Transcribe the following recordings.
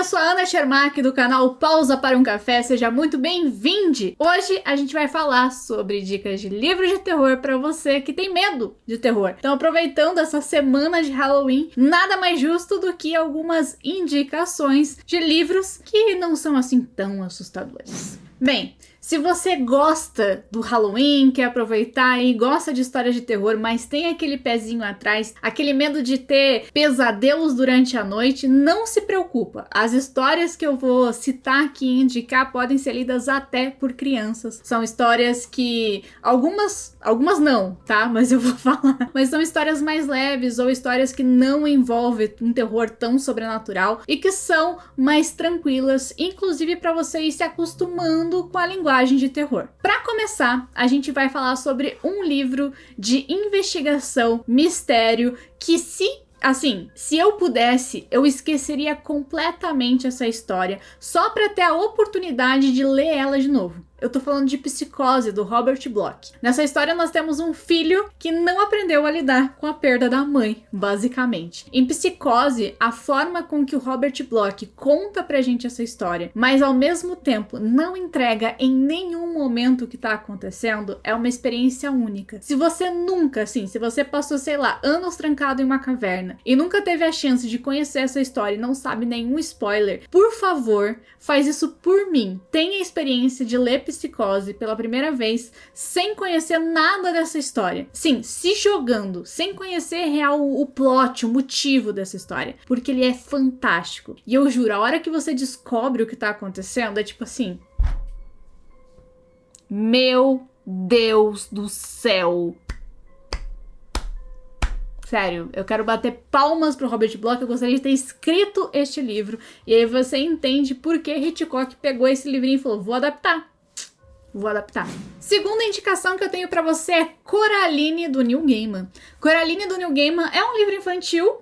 sou a Ana Schermack do canal Pausa para um Café, seja muito bem-vindo! Hoje a gente vai falar sobre dicas de livros de terror para você que tem medo de terror. Então, aproveitando essa semana de Halloween, nada mais justo do que algumas indicações de livros que não são assim tão assustadores. Bem, se você gosta do Halloween, quer aproveitar e gosta de histórias de terror, mas tem aquele pezinho atrás, aquele medo de ter pesadelos durante a noite, não se preocupa. As histórias que eu vou citar aqui e indicar podem ser lidas até por crianças. São histórias que algumas não, tá? Mas eu vou falar. Mas são histórias mais leves ou histórias que não envolvem um terror tão sobrenatural e que são mais tranquilas, inclusive para você ir se acostumando com a linguagem de terror. Para começar, a gente vai falar sobre um livro de investigação, mistério, que se eu pudesse, eu esqueceria completamente essa história só para ter a oportunidade de ler ela de novo. Eu tô falando de Psicose, do Robert Bloch. Nessa história nós temos um filho que não aprendeu a lidar com a perda da mãe, basicamente. Em Psicose, a forma com que o Robert Bloch conta pra gente essa história, mas ao mesmo tempo não entrega em nenhum momento o que tá acontecendo, é uma experiência única. Se você nunca, se você passou, sei lá, anos trancado em uma caverna e nunca teve a chance de conhecer essa história e não sabe nenhum spoiler, por favor, faz isso por mim. Tenha a experiência de ler Psicose pela primeira vez, sem conhecer nada dessa história. Sim, se jogando, sem conhecer real o plot, o motivo dessa história. Porque ele é fantástico. E eu juro, a hora que você descobre o que tá acontecendo, é tipo assim... Meu Deus do céu! Sério, eu quero bater palmas pro Robert Bloch, eu gostaria de ter escrito este livro. E aí você entende por que Hitchcock pegou esse livrinho e falou, vou adaptar. Segunda indicação que eu tenho pra você é Coraline, do Neil Gaiman. Coraline, do Neil Gaiman, é um livro infantil,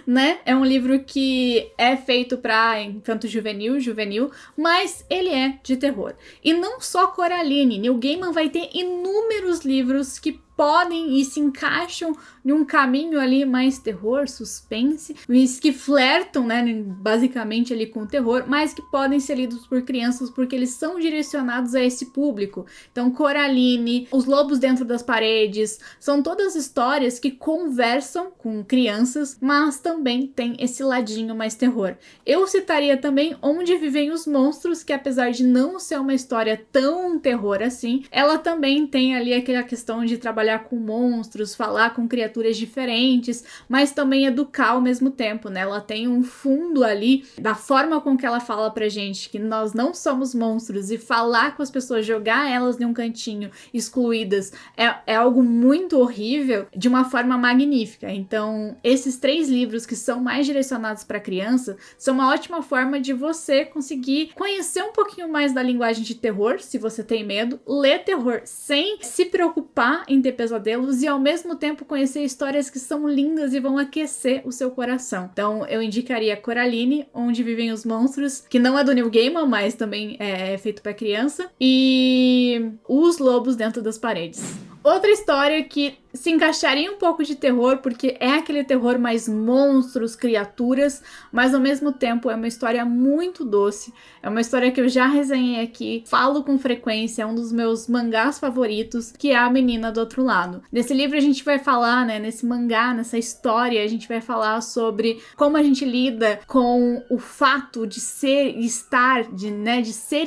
né? É um livro que é feito pra infanto-juvenil, mas ele é de terror. E não só Coraline, Neil Gaiman vai ter inúmeros livros que podem e se encaixam em um caminho ali mais terror, suspense, que flertam, né, basicamente ali com o terror, mas que podem ser lidos por crianças porque eles são direcionados a esse público. Então, Coraline, Os Lobos Dentro das Paredes, são todas histórias que conversam com crianças, mas também tem esse ladinho mais terror. Eu citaria também Onde Vivem os Monstros, que apesar de não ser uma história tão terror assim, ela também tem ali aquela questão de trabalhar com monstros, falar com criaturas diferentes, mas também educar ao mesmo tempo, né? Ela tem um fundo ali da forma com que ela fala pra gente que nós não somos monstros e falar com as pessoas, jogar elas em um cantinho excluídas é algo muito horrível de uma forma magnífica. Então, esses 3 livros que são mais direcionados para criança são uma ótima forma de você conseguir conhecer um pouquinho mais da linguagem de terror, se você tem medo, ler terror sem se preocupar em ter pesadelos e ao mesmo tempo conhecer histórias que são lindas e vão aquecer o seu coração. Então eu indicaria Coraline, Onde Vivem os Monstros, que não é do Neil Gaiman, mas também é feito para criança, e Os Lobos Dentro das Paredes. Outra história que se encaixaria um pouco de terror, porque é aquele terror mais monstros, criaturas, mas ao mesmo tempo é uma história muito doce. É uma história que eu já resenhei aqui, falo com frequência, é um dos meus mangás favoritos, que é A Menina do Outro Lado. Nesse livro a gente vai falar, né, nesse mangá, nessa história, a gente vai falar sobre como a gente lida com o fato de ser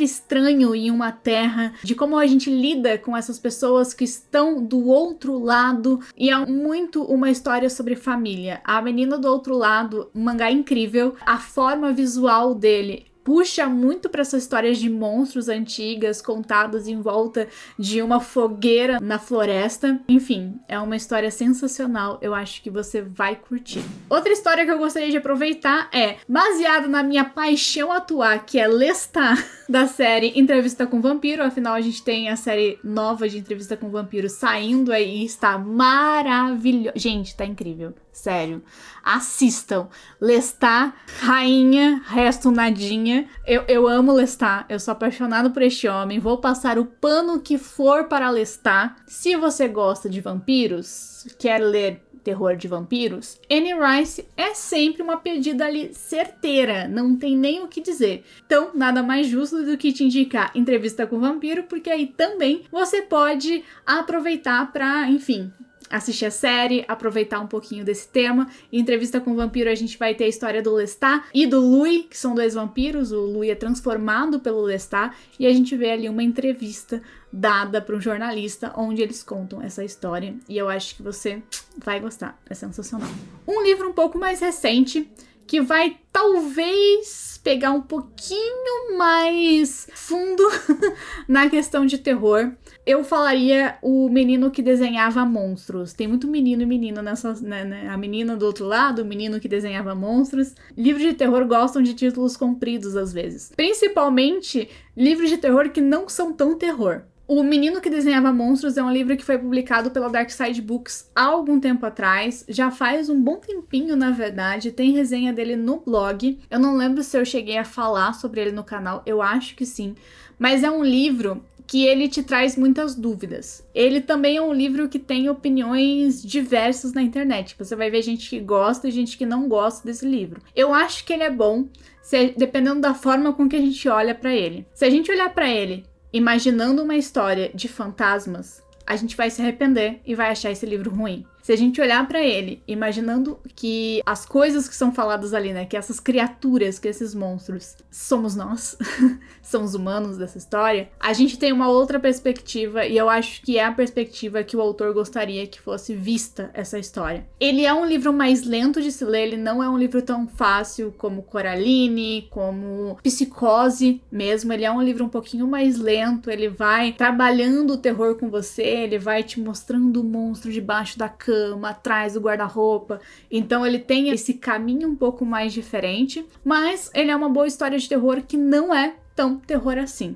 estranho em uma terra, de como a gente lida com essas pessoas que estão do outro lado, e é muito uma história sobre família. A Menina do Outro Lado, um mangá incrível, a forma visual dele puxa muito para essas histórias de monstros antigas, contadas em volta de uma fogueira na floresta. Enfim, é uma história sensacional, eu acho que você vai curtir. Outra história que eu gostaria de aproveitar é baseada na minha paixão atuar, que é Lestat, da série Entrevista com o Vampiro. Afinal, a gente tem a série nova de Entrevista com o Vampiro saindo aí e está maravilhosa. Gente, tá incrível. Sério. Assistam. Lestat, rainha, resto nadinha. Eu amo Lestat. Eu sou apaixonada por este homem. Vou passar o pano que for para Lestat. Se você gosta de vampiros, quer ler terror de vampiros, Anne Rice é sempre uma pedida ali certeira, não tem nem o que dizer. Então, nada mais justo do que te indicar Entrevista com o Vampiro, porque aí também você pode aproveitar para, enfim, assistir a série, aproveitar um pouquinho desse tema. Em Entrevista com o Vampiro a gente vai ter a história do Lestat e do Louis, que são 2 vampiros. O Louis é transformado pelo Lestat e a gente vê ali uma entrevista dada para um jornalista onde eles contam essa história e eu acho que você vai gostar, é sensacional. Um livro um pouco mais recente que vai talvez pegar um pouquinho mais fundo na questão de terror. Eu falaria O Menino que Desenhava Monstros. Tem muito menino e menina nessa, né? A menina do outro lado, o menino que desenhava monstros. Livros de terror gostam de títulos compridos às vezes. Principalmente livros de terror que não são tão terror. O Menino que Desenhava Monstros é um livro que foi publicado pela Dark Side Books há algum tempo atrás, já faz um bom tempinho, na verdade, tem resenha dele no blog. Eu não lembro se eu cheguei a falar sobre ele no canal, eu acho que sim, mas é um livro que ele te traz muitas dúvidas. Ele também é um livro que tem opiniões diversas na internet. Você vai ver gente que gosta e gente que não gosta desse livro. Eu acho que ele é bom, dependendo da forma com que a gente olha pra ele. Se a gente olhar pra ele imaginando uma história de fantasmas, a gente vai se arrepender e vai achar esse livro ruim. Se a gente olhar pra ele imaginando que as coisas que são faladas ali, né, que essas criaturas, que esses monstros somos nós, são os humanos dessa história, a gente tem uma outra perspectiva e eu acho que é a perspectiva que o autor gostaria que fosse vista essa história. Ele é um livro mais lento de se ler, ele não é um livro tão fácil como Coraline, como Psicose mesmo, ele é um livro um pouquinho mais lento, ele vai trabalhando o terror com você, ele vai te mostrando o monstro debaixo da cama, atrás do guarda-roupa. Então ele tem esse caminho um pouco mais diferente, mas ele é uma boa história de terror que não é tão terror assim.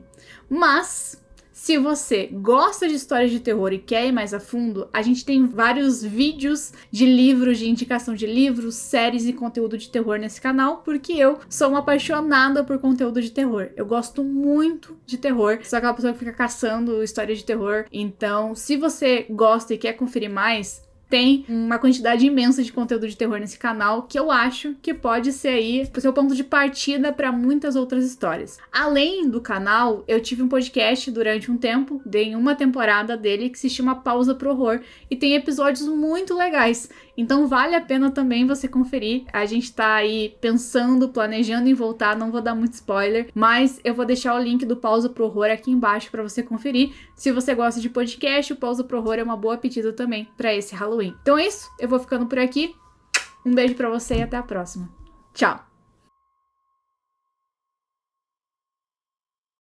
Mas se você gosta de histórias de terror e quer ir mais a fundo, a gente tem vários vídeos de livros, de indicação de livros, séries e conteúdo de terror nesse canal, porque eu sou uma apaixonada por conteúdo de terror. Eu gosto muito de terror, sou aquela pessoa que fica caçando histórias de terror. Então, se você gosta e quer conferir mais, tem uma quantidade imensa de conteúdo de terror nesse canal que eu acho que pode ser aí o seu ponto de partida para muitas outras histórias. Além do canal, eu tive um podcast durante um tempo, dei uma temporada dele que se chama Pausa pro Horror e tem episódios muito legais. Então vale a pena também você conferir. A gente tá aí pensando, planejando em voltar, não vou dar muito spoiler, mas eu vou deixar o link do Pausa pro Horror aqui embaixo para você conferir. Se você gosta de podcast, o Pausa pro Horror é uma boa pedida também para esse Halloween. Então é isso, eu vou ficando por aqui. Um beijo pra você e até a próxima. Tchau!